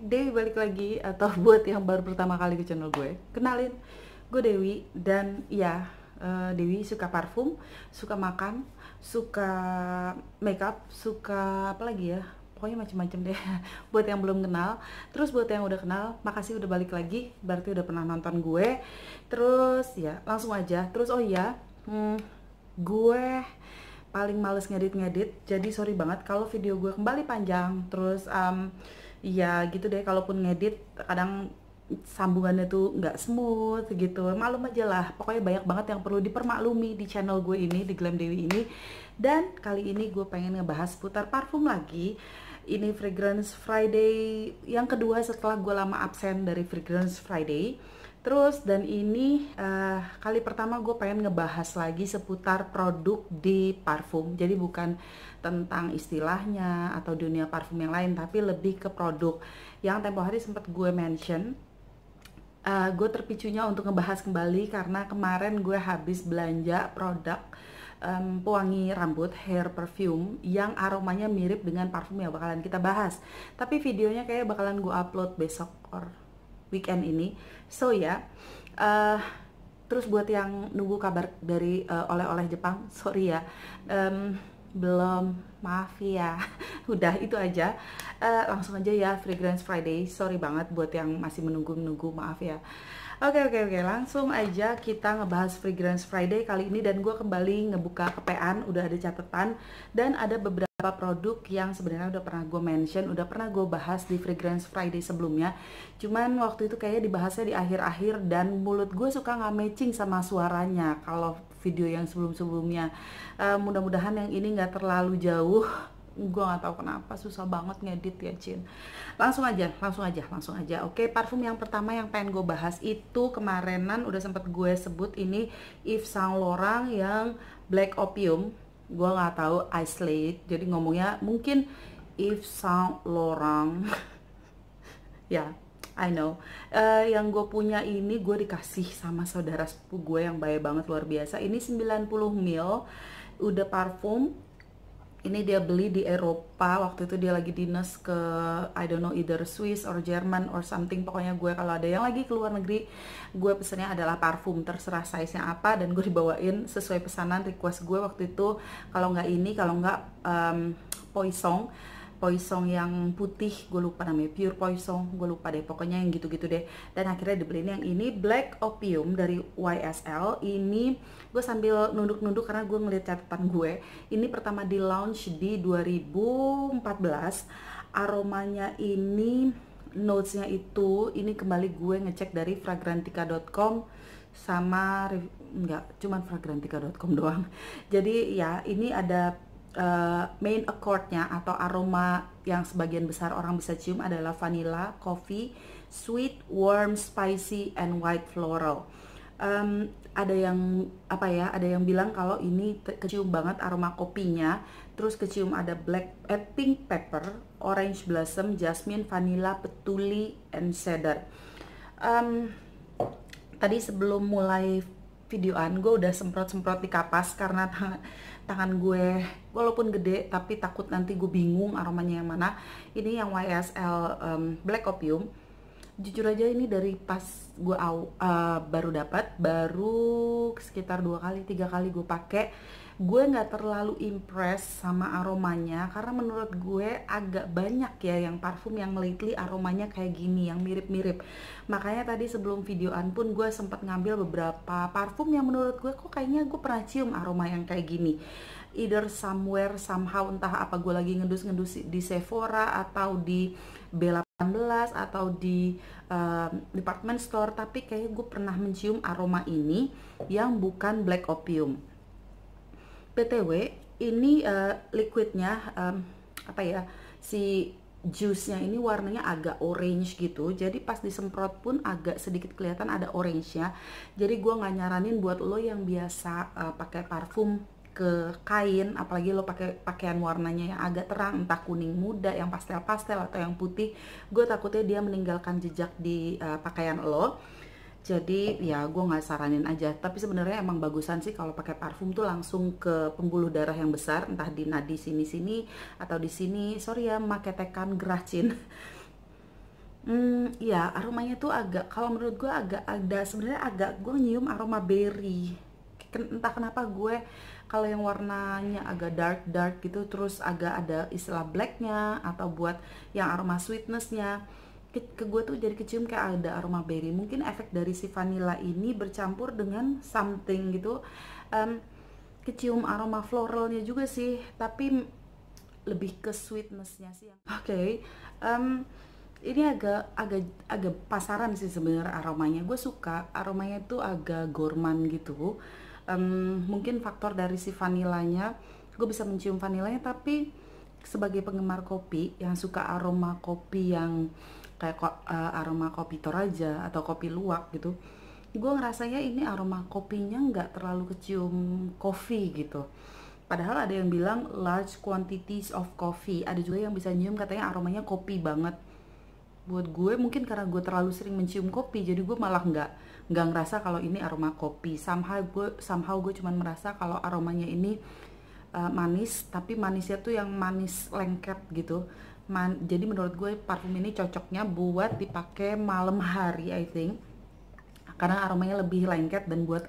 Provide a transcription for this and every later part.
Dewi balik lagi. Atau buat yang baru pertama kali ke channel gue, kenalin, gue Dewi. Dan ya, Dewi suka parfum, suka makan, suka makeup, suka apa lagi ya, pokoknya macem-macem deh. Buat yang belum kenal, terus buat yang udah kenal, makasih udah balik lagi, berarti udah pernah nonton gue. Terus ya langsung aja. Terus oh iya, gue paling males ngedit-ngedit, jadi sorry banget kalau video gue kembali panjang. Terus ya gitu deh, kalaupun ngedit kadang sambungannya tuh nggak smooth gitu, malum aja lah. Pokoknya banyak banget yang perlu dipermaklumi di channel gue ini, di Glam Dewi ini. Dan kali ini gue pengen ngebahas putar parfum lagi. Ini Fragrance Friday yang kedua setelah gue lama absen dari Fragrance Friday. Terus dan ini kali pertama gue pengen ngebahas lagi seputar produk di parfum. Jadi bukan tentang istilahnya atau dunia parfum yang lain, tapi lebih ke produk yang tempo hari sempat gue mention. Gue terpicunya untuk ngebahas kembali karena kemarin gue habis belanja produk pewangi rambut, hair perfume yang aromanya mirip dengan parfum yang bakalan kita bahas. Tapi videonya kayak bakalan gue upload besok or weekend ini. So ya, terus buat yang nunggu kabar dari oleh-oleh Jepang, sorry ya, belum, maaf ya. Udah itu aja. Langsung aja ya, Fragrance Friday. Sorry banget buat yang masih menunggu-menunggu, maaf ya. Oke, langsung aja kita ngebahas Fragrance Friday kali ini. Dan gue kembali ngebuka kepean, udah ada catatan. Dan ada beberapa produk yang sebenarnya udah pernah gue mention, udah pernah gue bahas di Fragrance Friday sebelumnya. Cuman waktu itu kayaknya dibahasnya di akhir-akhir dan mulut gue suka nggak matching sama suaranya kalau video yang sebelum-sebelumnya. Mudah-mudahan yang ini nggak terlalu jauh. Gue nggak tahu kenapa susah banget ngedit ya, Cin. Langsung aja. Oke, parfum yang pertama yang pengen gue bahas itu kemarinan udah sempet gue sebut, ini Yves Saint Laurent yang Black Opium. Gue nggak tahu isolate, jadi ngomongnya mungkin Yves Saint Laurent. Ya, I know. Yang gue punya ini gue dikasih sama saudara sepupu gue yang baik banget, luar biasa. Ini 90 ml, udah parfum. Ini dia beli di Eropa, waktu itu dia lagi dinas ke I don't know, either Swiss or Jerman or something. Pokoknya gue kalau ada yang lagi keluar negeri, gue pesennya adalah parfum, terserah size-nya apa, dan gue dibawain sesuai pesanan request gue waktu itu. Kalau nggak ini, kalau nggak Poison yang putih, gue lupa namanya, Pure Poison, gue lupa deh, pokoknya yang gitu-gitu deh. Dan akhirnya dibeliin yang ini Black Opium dari YSL. Ini gue sambil nunduk-nunduk karena gue ngeliat catatan gue. Ini pertama di launch di 2014. Aromanya ini, notesnya itu, ini kembali gue ngecek dari fragrantica.com sama enggak, cuman fragrantica.com doang. Jadi ya ini ada main accord-nya atau aroma yang sebagian besar orang bisa cium adalah vanilla, coffee, sweet, warm, spicy, and white floral. Ada yang apa ya? Ada yang bilang kalau ini kecium banget aroma kopinya. Terus kecium ada pink pepper, orange blossom, jasmine, vanilla, patchouli, and cedar. Tadi sebelum mulai videoan gue udah semprot-semprot di kapas karena tangan gue walaupun gede tapi takut nanti gue bingung aromanya yang mana. Ini yang YSL Black Opium. Jujur aja ini dari pas gue baru sekitar 2-3 kali gue pakai, gue nggak terlalu impress sama aromanya karena menurut gue agak banyak ya yang parfum yang lately aromanya kayak gini, yang mirip-mirip. Makanya tadi sebelum videoan pun gue sempat ngambil beberapa parfum yang menurut gue kok kayaknya gue pernah cium aroma yang kayak gini, either somewhere somehow, entah apa gue lagi ngendus-ngendus di Sephora atau di B18 atau di department store, tapi kayaknya gue pernah mencium aroma ini yang bukan Black Opium. BTW, ini liquidnya apa ya, si juice-nya ini warnanya agak orange gitu. Jadi pas disemprot pun agak sedikit kelihatan ada orange-nya. Jadi gue nggak nyaranin buat lo yang biasa pakai parfum ke kain, apalagi lo pakai pakaian warnanya yang agak terang, entah kuning muda, yang pastel-pastel atau yang putih. Gue takutnya dia meninggalkan jejak di pakaian lo. Jadi ya gue nggak saranin aja. Tapi sebenarnya emang bagusan sih kalau pakai parfum tuh langsung ke pembuluh darah yang besar, entah di nadi sini-sini atau di sini. Sorry ya, make tekan geracin. Ya aromanya tuh agak, kalau menurut gue agak ada, sebenarnya agak, gue nyium aroma berry. Entah kenapa gue kalau yang warnanya agak dark dark gitu, terus agak ada istilah blacknya, atau buat yang aroma sweetnessnya, ke gue tuh jadi kecium kayak ada aroma berry. Mungkin efek dari si vanilla ini bercampur dengan something gitu. Em, Kecium aroma floralnya juga sih, tapi lebih ke sweetnessnya sih yang oke. Ini agak pasaran sih sebenarnya aromanya. Gue suka aromanya tuh agak gourmand gitu. Mungkin faktor dari si vanilanya, gue bisa mencium vanilanya, tapi sebagai penggemar kopi yang suka aroma kopi yang kayak aroma kopi Toraja atau kopi luwak gitu, gue ngerasanya ini aroma kopinya nggak terlalu kecium kopi gitu. Padahal ada yang bilang large quantities of coffee, ada juga yang bisa nyium katanya aromanya kopi banget. Buat gue mungkin karena gue terlalu sering mencium kopi, jadi gue malah nggak ngerasa kalau ini aroma kopi. Somehow gue cuman merasa kalau aromanya ini manis, tapi manisnya tuh yang manis lengket gitu. Jadi menurut gue parfum ini cocoknya buat dipakai malam hari, I think, karena aromanya lebih lengket dan buat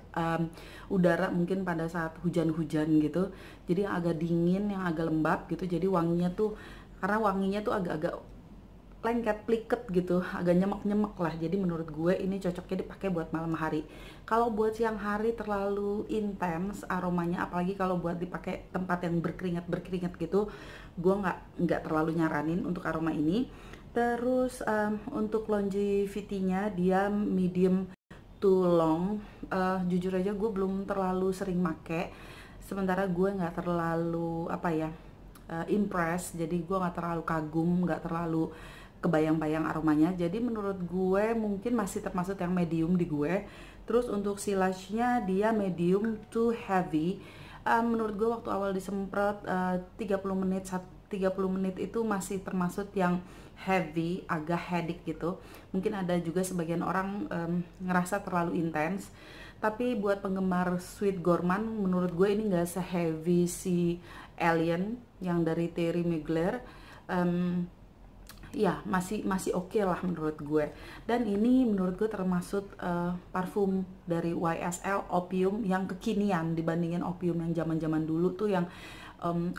udara mungkin pada saat hujan-hujan gitu. Jadi yang agak dingin, yang agak lembab gitu. Jadi wanginya tuh, karena wanginya tuh agak-agak lengket, pliket gitu, agak nyemek-nyemek lah. Jadi menurut gue ini cocoknya dipakai buat malam hari. Kalau buat siang hari terlalu intens aromanya, apalagi kalau buat dipakai tempat yang berkeringat gitu, gue nggak terlalu nyaranin untuk aroma ini. Terus untuk longevity-nya dia medium to long. Jujur aja gue belum terlalu sering make, sementara gue nggak terlalu impress, jadi gue nggak terlalu kagum, nggak terlalu kebayang-bayang aromanya. Jadi menurut gue mungkin masih termasuk yang medium di gue. Terus untuk silage-nya dia medium to heavy. Menurut gue waktu awal disemprot 30 menit itu masih termasuk yang heavy, agak headache gitu. Mungkin ada juga sebagian orang ngerasa terlalu intens. Tapi buat penggemar sweet gourmand, menurut gue ini nggak se-heavy si Alien yang dari Thierry Mugler. Ya masih oke lah menurut gue. Dan ini menurut gue termasuk parfum dari YSL Opium yang kekinian dibandingin Opium yang zaman-zaman dulu tuh, yang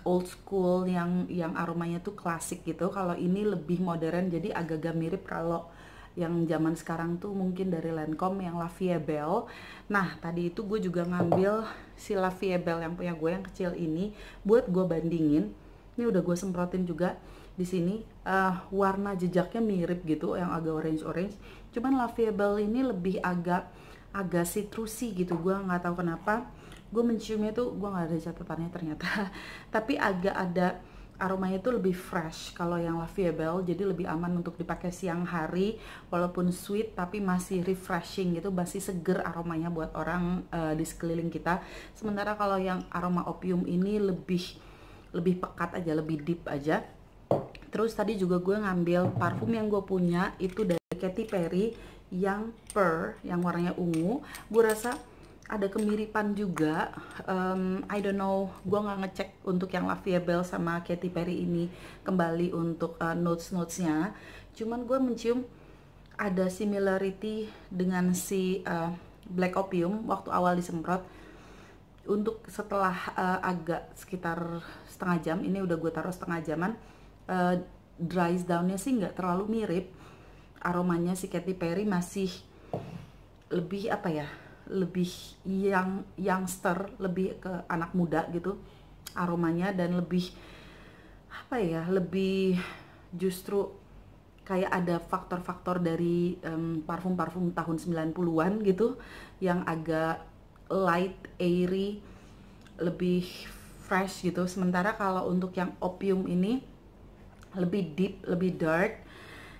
old school, yang aromanya tuh klasik gitu. Kalau ini lebih modern, jadi agak-agak mirip kalau yang zaman sekarang tuh mungkin dari Lancome yang La Vie Belle. Nah tadi itu gue juga ngambil si La Vie Belle yang punya gue yang kecil ini buat gue bandingin. Ini udah gue semprotin juga di sini. Warna jejaknya mirip gitu, yang agak orange. Cuman La Vie Belle ini lebih agak citrusy gitu. Gue nggak tahu kenapa. Gue menciumnya tuh, gue nggak ada catatannya ternyata. Tapi agak ada aromanya tuh lebih fresh kalau yang La Vie Belle, jadi lebih aman untuk dipakai siang hari. Walaupun sweet tapi masih refreshing gitu, masih seger aromanya buat orang di sekeliling kita. Sementara kalau yang aroma Opium ini lebih pekat aja, lebih deep aja. Terus tadi juga gue ngambil parfum yang gue punya itu dari Katy Perry yang Pearl, yang warnanya ungu. Gue rasa ada kemiripan juga. I don't know, gue nggak ngecek untuk yang La Vie Belle sama Katy Perry ini kembali untuk notes-notesnya. Cuman gue mencium ada similarity dengan si Black Opium waktu awal disemprot. Untuk setelah agak sekitar setengah jam, ini udah gue taruh setengah jaman, dries downnya sih nggak terlalu mirip. Aromanya si Katy Perry masih lebih lebih youngster, lebih ke anak muda gitu aromanya, dan lebih lebih justru kayak ada faktor-faktor dari parfum-parfum tahun 90-an gitu, yang agak light, airy, lebih fresh gitu. Sementara kalau untuk yang Opium ini lebih deep, lebih dark.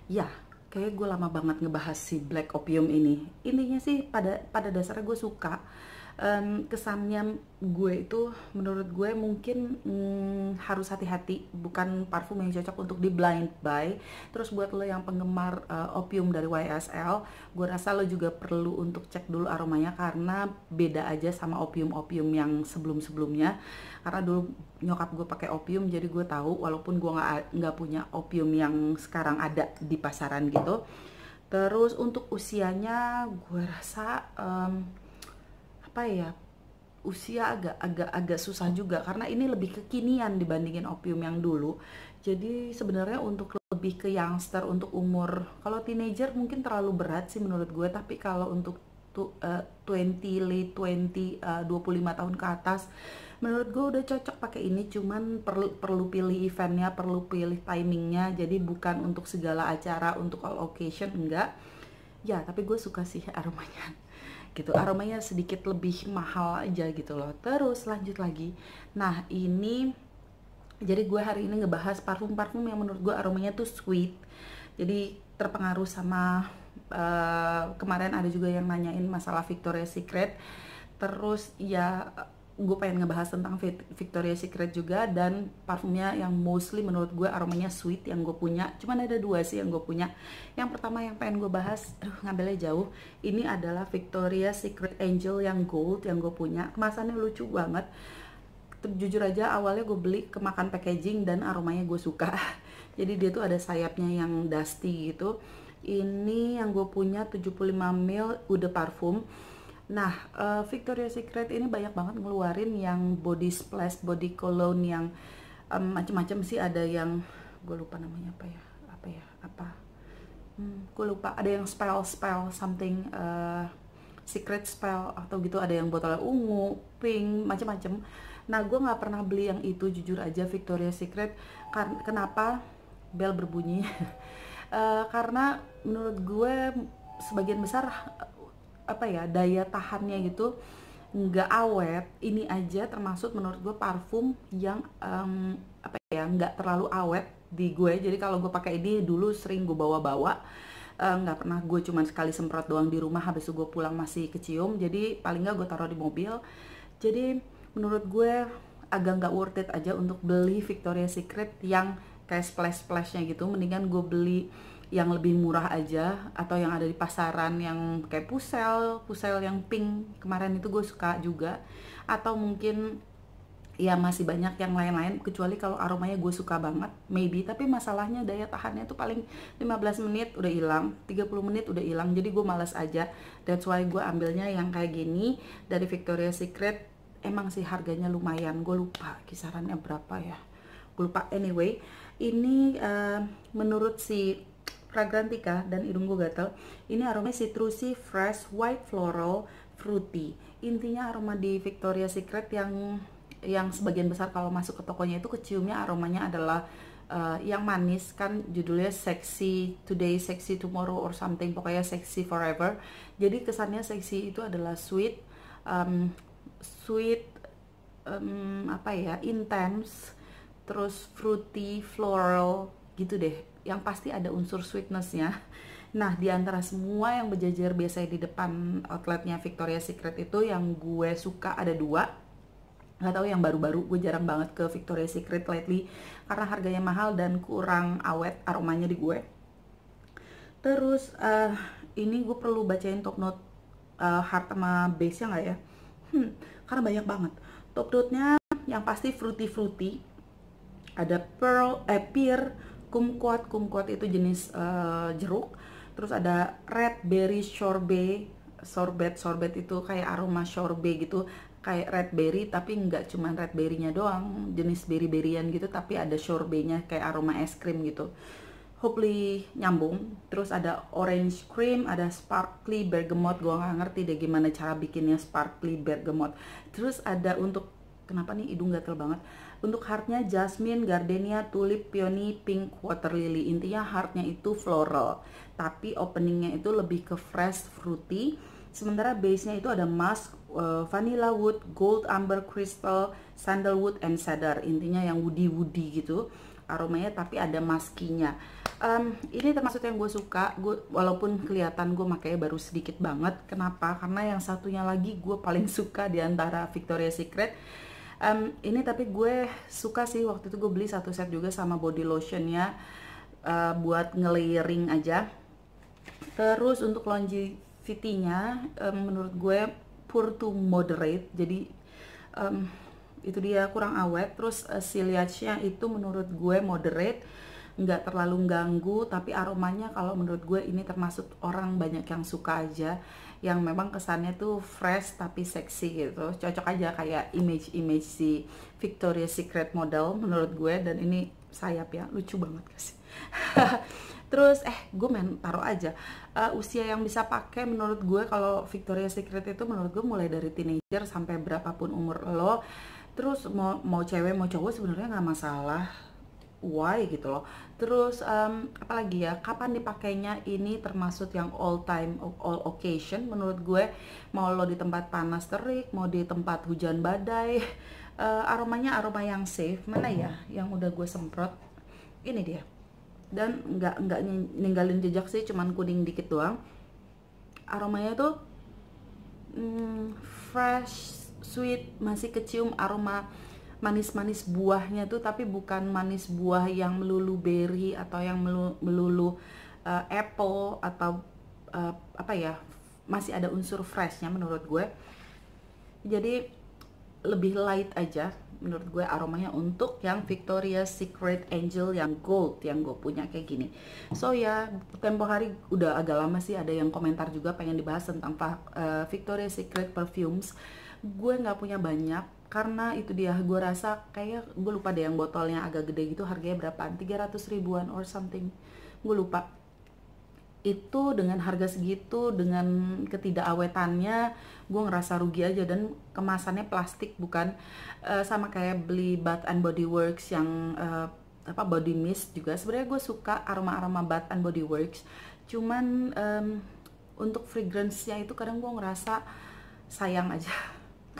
Ya, kayak gue lama banget ngebahas si Black Opium ini. Intinya sih pada dasarnya gue suka. kesannya gue itu menurut gue mungkin harus hati-hati, bukan parfum yang cocok untuk di blind buy. Terus buat lo yang penggemar opium dari YSL, gue rasa lo juga perlu untuk cek dulu aromanya, karena beda aja sama opium-opium yang sebelum-sebelumnya. Karena dulu nyokap gue pakai opium, jadi gue tahu, walaupun gue nggak punya opium yang sekarang ada di pasaran gitu. Terus untuk usianya gue rasa apa ya, usia agak susah juga, karena ini lebih kekinian dibandingin opium yang dulu. Jadi sebenarnya untuk lebih ke youngster, untuk umur, kalau teenager mungkin terlalu berat sih menurut gue, tapi kalau untuk 20 late 20 25 tahun ke atas, menurut gue udah cocok pakai ini. Cuman perlu pilih eventnya, perlu pilih timingnya, jadi bukan untuk segala acara, untuk all occasion enggak ya. Tapi gue suka sih aromanya gitu, aromanya sedikit lebih mahal aja gitu loh. Terus lanjut lagi, nah ini jadi gue hari ini ngebahas parfum-parfum yang menurut gue aromanya tuh sweet. Jadi terpengaruh sama kemarin ada juga yang nanyain masalah Victoria's Secret. Terus ya gue pengen ngebahas tentang Victoria's Secret juga, dan parfumnya yang mostly menurut gue aromanya sweet yang gue punya. Cuman ada dua sih yang gue punya. Yang pertama yang pengen gue bahas, ngambilnya jauh, ini adalah Victoria's Secret Angel yang gold yang gue punya. Kemasannya lucu banget. Jujur aja awalnya gue beli kemakan packaging dan aromanya gue suka. Jadi dia tuh ada sayapnya yang dusty gitu. Ini yang gue punya 75 ml Eau de Parfum. Nah, Victoria's Secret ini banyak banget ngeluarin yang body splash, body cologne yang macam-macam sih. Ada yang gue lupa namanya gue lupa. Ada yang spell something, secret spell atau gitu. Ada yang botolnya ungu, pink, macam-macam. Nah, gue nggak pernah beli yang itu jujur aja, Victoria's Secret. Kenapa? Bel berbunyi. Karena menurut gue sebagian besar apa ya, daya tahannya gitu nggak awet. Ini aja termasuk menurut gue parfum yang apa ya, nggak terlalu awet di gue. Jadi kalau gue pakai ini dulu sering gue bawa-bawa, nggak pernah gue cuman sekali semprot doang di rumah, habis itu gue pulang masih kecium. Jadi paling nggak gue taruh di mobil. Jadi menurut gue agak nggak worth it aja untuk beli Victoria's Secret yang kayak splash-splashnya gitu. Mendingan gue beli yang lebih murah aja, atau yang ada di pasaran yang kayak pusel yang pink kemarin itu gue suka juga. Atau mungkin ya masih banyak yang lain-lain, kecuali kalau aromanya gue suka banget maybe, tapi masalahnya daya tahannya tuh paling 15 menit udah hilang, 30 menit udah hilang. Jadi gue malas aja. That's why gue ambilnya yang kayak gini dari Victoria's Secret. Emang sih harganya lumayan, gue lupa kisarannya berapa ya, gue lupa. Anyway, ini menurut si Fragrantica, dan hidung gue gatel, ini aromanya citrusy, fresh, white floral, fruity. Intinya aroma di Victoria's Secret yang sebagian besar kalau masuk ke tokonya itu keciumnya aromanya adalah yang manis, kan judulnya sexy today, sexy tomorrow or something, pokoknya sexy forever. Jadi kesannya sexy itu adalah sweet, apa ya, intense, terus fruity, floral gitu deh. Yang pasti ada unsur sweetnessnya. Nah, di antara semua yang berjejer biasanya di depan outletnya Victoria's Secret itu, yang gue suka ada dua. Nggak tahu yang baru-baru, gue jarang banget ke Victoria's Secret lately karena harganya mahal dan kurang awet aromanya di gue. Terus ini gue perlu bacain top note heart sama base nya nggak ya? Karena banyak banget. Top note-nya yang pasti fruity. Ada pear, kumquat itu jenis jeruk. Terus ada red berry sorbet itu kayak aroma sorbet gitu, kayak red berry tapi nggak cuman red berry-nya doang, jenis berry-berryan gitu, tapi ada sorbetnya kayak aroma es krim gitu. Hopefully nyambung. Terus ada orange cream, ada sparkly bergamot. Gue nggak ngerti deh gimana cara bikinnya sparkly bergamot. Terus ada untuk, kenapa nih hidung gatel banget, untuk heartnya jasmine, gardenia, tulip, peony, pink, water lily. Intinya heartnya itu floral, tapi openingnya itu lebih ke fresh, fruity. Sementara base-nya itu ada musk, vanilla wood, gold, amber, crystal, sandalwood, and cedar. Intinya yang woody gitu aromanya, tapi ada muskinya. Ini termasuk yang gue suka. Gue walaupun kelihatan gue makanya baru sedikit banget. Kenapa? Karena yang satunya lagi gue paling suka di antara Victoria's Secret. Ini tapi gue suka sih, waktu itu gue beli satu set juga sama body lotionnya, buat nge-layering aja. Terus untuk longevity-nya, menurut gue poor to moderate, jadi itu dia kurang awet. Terus siliage-nya itu menurut gue moderate, nggak terlalu ganggu, tapi aromanya kalau menurut gue ini termasuk orang banyak yang suka aja, yang memang kesannya tuh fresh tapi seksi gitu, cocok aja kayak image si Victoria's Secret model menurut gue. Dan ini sayap ya, lucu banget guys. Terus gue main taruh aja usia yang bisa pakai. Menurut gue kalau Victoria's Secret itu menurut gue mulai dari teenager sampai berapapun umur lo. Terus mau cewek mau cowok sebenarnya nggak masalah, why gitu loh. Terus apalagi ya, kapan dipakainya, ini termasuk yang all time all occasion menurut gue. Mau lo di tempat panas terik, mau di tempat hujan badai, aromanya aroma yang safe. Mana ya yang udah gue semprot, ini dia. Dan nggak ninggalin jejak sih, cuman kuning dikit doang. Aromanya tuh fresh, sweet, masih kecium aroma manis-manis buahnya tuh, tapi bukan manis buah yang melulu berry atau yang melulu apple atau apa ya, masih ada unsur freshnya menurut gue. Jadi lebih light aja menurut gue aromanya untuk yang Victoria's Secret Angel yang gold yang gue punya kayak gini. So ya, tempo hari udah agak lama sih ada yang komentar juga pengen dibahas tentang Victoria's Secret perfumes. Gue nggak punya banyak karena itu dia, gue rasa kayak gue lupa deh yang botolnya agak gede gitu harganya berapaan, 300 ribuan or something, gue lupa. Itu dengan harga segitu, dengan ketidakawetannya, gue ngerasa rugi aja. Dan kemasannya plastik, bukan sama kayak beli Bath and Body Works yang body mist juga. Sebenarnya gue suka aroma-aroma Bath and Body Works, cuman untuk fragrance-nya itu kadang gue ngerasa sayang aja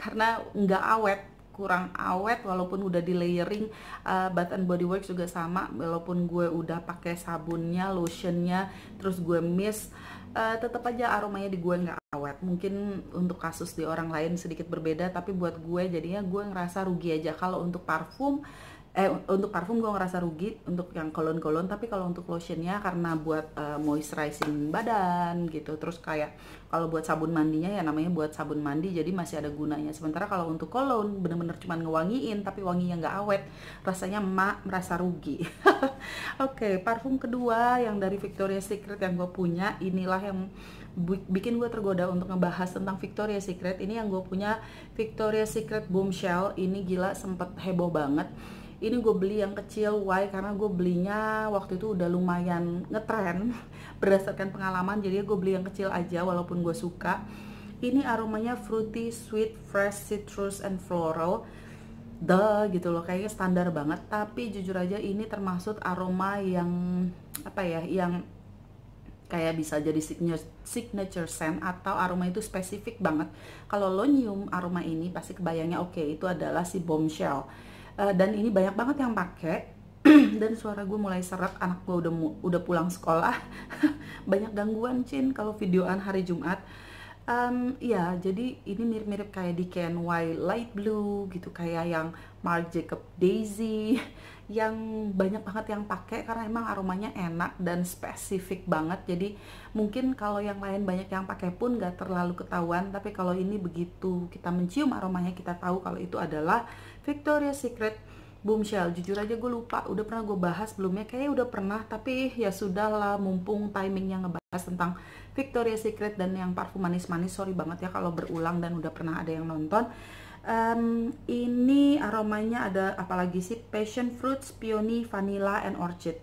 karena nggak awet, kurang awet. Walaupun udah di layering, Bath and Body Works juga sama, walaupun gue udah pakai sabunnya, lotionnya, terus gue mist, tetap aja aromanya di gue nggak awet. Mungkin untuk kasus di orang lain sedikit berbeda, tapi buat gue jadinya gue ngerasa rugi aja. Kalau untuk parfum gue ngerasa rugi untuk yang kolon-kolon, tapi kalau untuk lotionnya karena buat moisturizing badan gitu. Terus kayak kalau buat sabun mandinya ya namanya buat sabun mandi, jadi masih ada gunanya. Sementara kalau untuk kolon bener-bener cuma ngewangiin tapi wanginya nggak awet, rasanya merasa rugi. Oke, parfum kedua yang dari Victoria's Secret yang gue punya, inilah yang bikin gue tergoda untuk ngebahas tentang Victoria's Secret. Ini yang gue punya, Victoria's Secret Bombshell. Ini gila, sempet heboh banget. Ini gue beli yang kecil, why? Karena gue belinya waktu itu udah lumayan ngetren berdasarkan pengalaman, jadi gue beli yang kecil aja walaupun gue suka. Ini aromanya fruity, sweet, fresh, citrus, and floral. Gitu loh, kayaknya standar banget. Tapi jujur aja ini termasuk aroma yang apa ya, yang kayak bisa jadi signature scent atau aroma itu spesifik banget. Kalau lo nyium aroma ini pasti kebayangnya oke, itu adalah si Bombshell. Dan ini banyak banget yang pakai. Dan suara gue mulai serak, anak gue udah pulang sekolah. Banyak gangguan Cin kalau videoan hari Jumat. Ya, jadi ini mirip-mirip kayak DKNY Light Blue gitu, kayak yang Marc Jacob Daisy, yang banyak banget yang pakai karena emang aromanya enak dan spesifik banget. Jadi mungkin kalau yang lain banyak yang pakai pun gak terlalu ketahuan, tapi kalau ini begitu kita mencium aromanya kita tahu kalau itu adalah Victoria's Secret Bombshell. Jujur aja gue lupa, udah pernah gue bahas sebelumnya, kayaknya udah pernah, tapi ya sudahlah, mumpung timingnya ngebahas tentang Victoria's Secret dan yang parfum manis-manis, sorry banget ya kalau berulang dan udah pernah ada yang nonton. Ini aromanya ada apalagi sih, passion fruits, peony, vanilla, and orchid.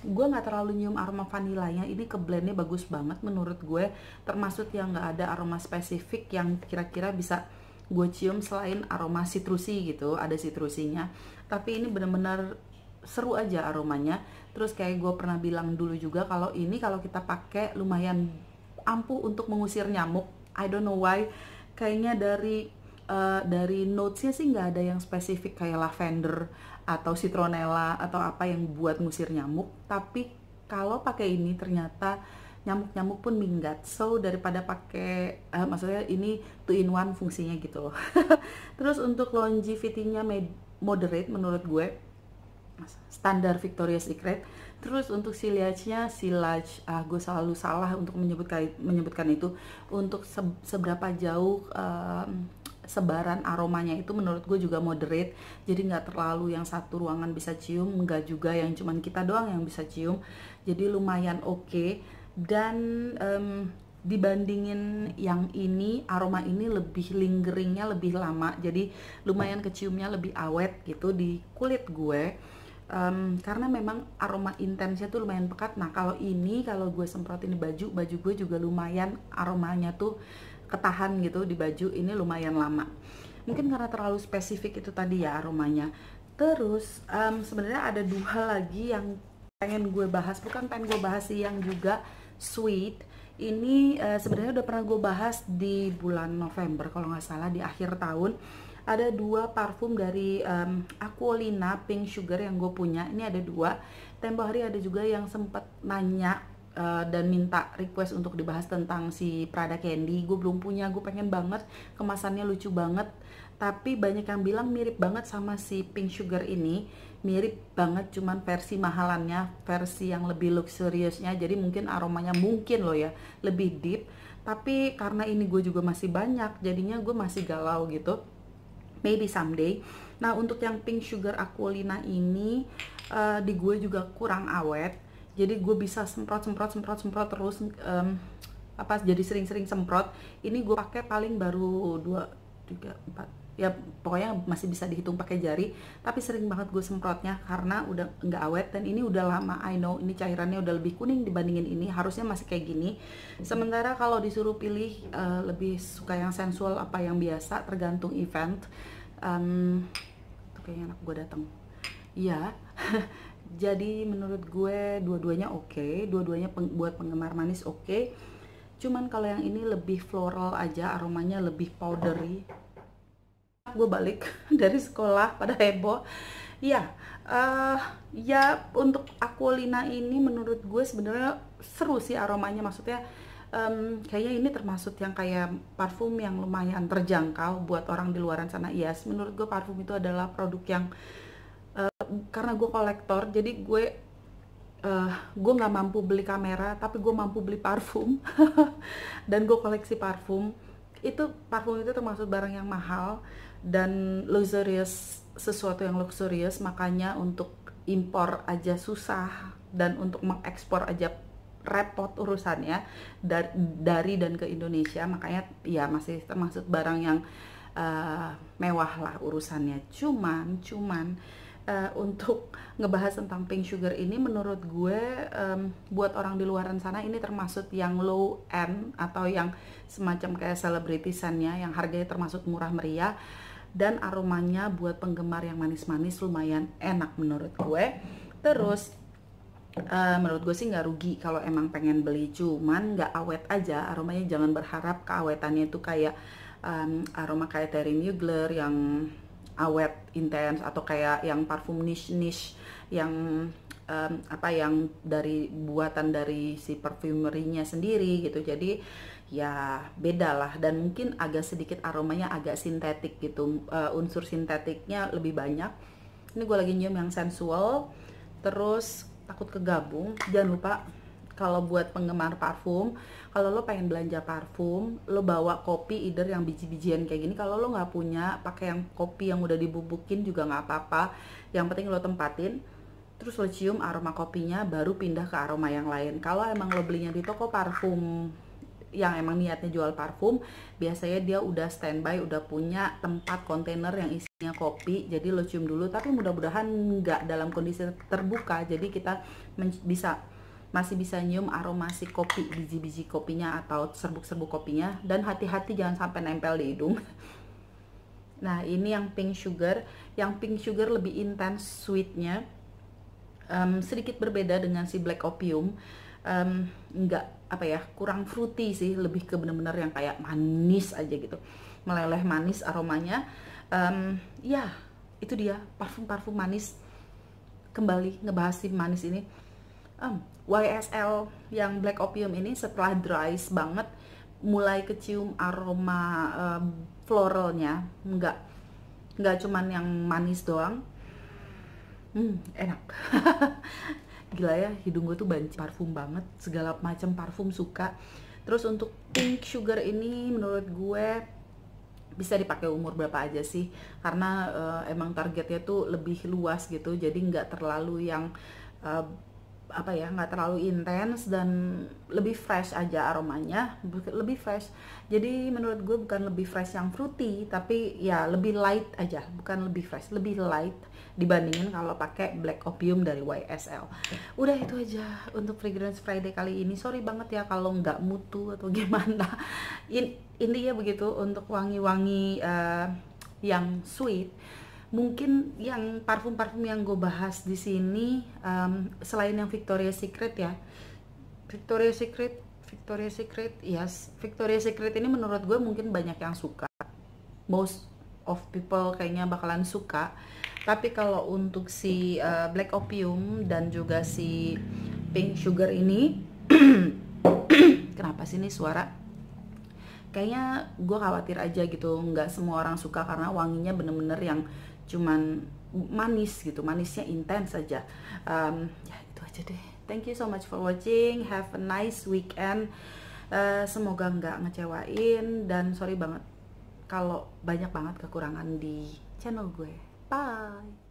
Gue nggak terlalu nyium aroma vanilanya, ini ke blendnya bagus banget menurut gue, termasuk yang nggak ada aroma spesifik yang kira-kira bisa gue cium selain aroma citrusi gitu, ada citrusinya, tapi ini bener-bener seru aja aromanya. Terus kayak gue pernah bilang dulu juga, kalau ini kalau kita pakai lumayan ampuh untuk mengusir nyamuk. I don't know why, kayaknya dari notesnya sih nggak ada yang spesifik kayak lavender atau citronella atau apa yang buat ngusir nyamuk. Tapi kalau pakai ini ternyata nyamuk-nyamuk pun minggat. So daripada pakai maksudnya ini 2 in 1 fungsinya gitu loh. Terus untuk longevity-nya moderate menurut gue, standar Victoria's Secret. Terus untuk silage-nya, gue selalu salah untuk menyebutkan itu. Untuk seberapa jauh sebaran aromanya itu menurut gue juga moderate, jadi nggak terlalu yang satu ruangan bisa cium, nggak juga yang cuman kita doang yang bisa cium, jadi lumayan oke. Dan dibandingin yang ini, aroma ini lebih lingeringnya lebih lama, jadi lumayan keciumnya lebih awet gitu di kulit gue. Karena memang aroma intensnya tuh lumayan pekat. Nah kalau gue semprotin di baju gue juga lumayan aromanya tuh ketahan gitu di baju ini lumayan lama. Mungkin karena terlalu spesifik itu tadi ya aromanya. Terus sebenarnya ada 2 hal lagi yang pengen gue bahas sih, yang juga sweet. Ini sebenarnya udah pernah gue bahas di bulan November kalau nggak salah, di akhir tahun. Ada 2 parfum dari Aquolina Pink Sugar yang gue punya. Ini ada 2. Tempo hari ada juga yang sempat nanya dan minta request untuk dibahas tentang si Prada Candy. Gue belum punya, gue pengen banget, kemasannya lucu banget, tapi banyak yang bilang mirip banget sama si Pink Sugar ini. Mirip banget, cuman versi mahalannya, versi yang lebih luxuriousnya, jadi mungkin aromanya mungkin loh ya lebih deep. Tapi karena ini gue juga masih banyak, jadinya gue masih galau gitu, maybe someday. Nah untuk yang Pink Sugar Aquolina ini di gue juga kurang awet, jadi gue bisa semprot terus, jadi sering-sering semprot. Ini gue pakai paling baru 2, 3, 4, ya pokoknya masih bisa dihitung pakai jari, tapi sering banget gue semprotnya karena udah nggak awet. Dan ini udah lama, I know ini cairannya udah lebih kuning dibandingin ini, harusnya masih kayak gini. Sementara kalau disuruh pilih lebih suka yang sensual apa yang biasa, tergantung event. Tuh kayaknya anak gue datang. Iya. Jadi menurut gue dua-duanya oke, dua-duanya buat penggemar manis oke. Cuman kalau yang ini lebih floral aja, aromanya lebih powdery. Gue balik dari sekolah pada heboh. Ya, ya untuk Aquolina ini menurut gue sebenarnya seru sih aromanya. Maksudnya kayaknya ini termasuk yang kayak parfum yang lumayan terjangkau buat orang di luaran sana. Yes, menurut gue parfum itu adalah produk yang karena gue kolektor, jadi gue nggak mampu beli kamera, tapi gue mampu beli parfum. Dan gue koleksi parfum. Parfum itu termasuk barang yang mahal dan luxurious, sesuatu yang luxurious, makanya untuk impor aja susah dan untuk mengekspor aja repot urusannya dari dan ke Indonesia. Makanya ya masih termasuk barang yang mewah lah urusannya. Cuman untuk ngebahas tentang Pink Sugar ini, menurut gue buat orang di luaran sana ini termasuk yang low end atau yang semacam kayak celebrity scent-nya, yang harganya termasuk murah meriah dan aromanya buat penggemar yang manis-manis lumayan enak menurut gue. Terus menurut gue sih nggak rugi kalau emang pengen beli, cuman nggak awet aja aromanya. Jangan berharap keawetannya itu kayak aroma kayak Terry Mugler yang awet intens, atau kayak yang parfum niche yang yang buatan dari si perfumerinya sendiri gitu. Jadi ya beda lah, dan mungkin agak sedikit aromanya agak sintetik gitu, unsur sintetiknya lebih banyak. Ini gue lagi nyium yang sensual, terus takut kegabung. Jangan lupa kalau buat penggemar parfum, kalau lo pengen belanja parfum, lo bawa kopi either yang biji-bijian kayak gini. Kalau lo nggak punya, pakai yang kopi yang udah dibubukin juga nggak apa-apa. Yang penting lo tempatin, terus lo cium aroma kopinya, baru pindah ke aroma yang lain. Kalau emang lo belinya di toko parfum yang emang niatnya jual parfum, biasanya dia udah standby, udah punya tempat kontainer yang isinya kopi, jadi lo cium dulu. Tapi mudah-mudahan nggak dalam kondisi terbuka, jadi kita masih bisa nyium aroma si kopi, biji-biji kopinya atau serbuk-serbuk kopinya. Dan hati-hati jangan sampai nempel di hidung. Nah ini yang Pink Sugar. Yang Pink Sugar lebih intens sweetnya, sedikit berbeda dengan si Black Opium. Enggak kurang fruity sih, lebih ke bener-bener yang kayak manis aja gitu, meleleh manis aromanya. Ya itu dia parfum-parfum manis. Kembali ngebahas si manis ini, YSL yang Black Opium ini setelah dry banget mulai kecium aroma floralnya, nggak cuman yang manis doang. Enak. Gila ya, hidung gue tuh banci parfum banget, segala macam parfum suka. Terus untuk Pink Sugar ini menurut gue bisa dipakai umur berapa aja sih, karena emang targetnya tuh lebih luas gitu, jadi nggak terlalu yang nggak terlalu intens dan lebih fresh aja aromanya, lebih fresh. Jadi menurut gue bukan lebih fresh yang fruity, tapi ya lebih light aja, bukan lebih fresh, lebih light dibandingin kalau pakai Black Opium dari YSL. Udah itu aja untuk Fragrance Friday kali ini. Sorry banget ya kalau nggak mutu atau gimana. Intinya begitu untuk wangi-wangi yang sweet. Mungkin yang parfum-parfum yang gue bahas di sini, selain yang Victoria's Secret ya, Victoria's Secret, yes, Victoria's Secret ini menurut gue mungkin banyak yang suka, most of people kayaknya bakalan suka. Tapi kalau untuk si Black Opium dan juga si Pink Sugar ini, kenapa sih ini suara? Kayaknya gue khawatir aja gitu, nggak semua orang suka karena wanginya bener-bener yang cuman manis gitu, manisnya intens aja. Ya itu aja deh. Thank you so much for watching. Have a nice weekend. Semoga nggak ngecewain, dan sorry banget kalau banyak banget kekurangan di channel gue. Bye.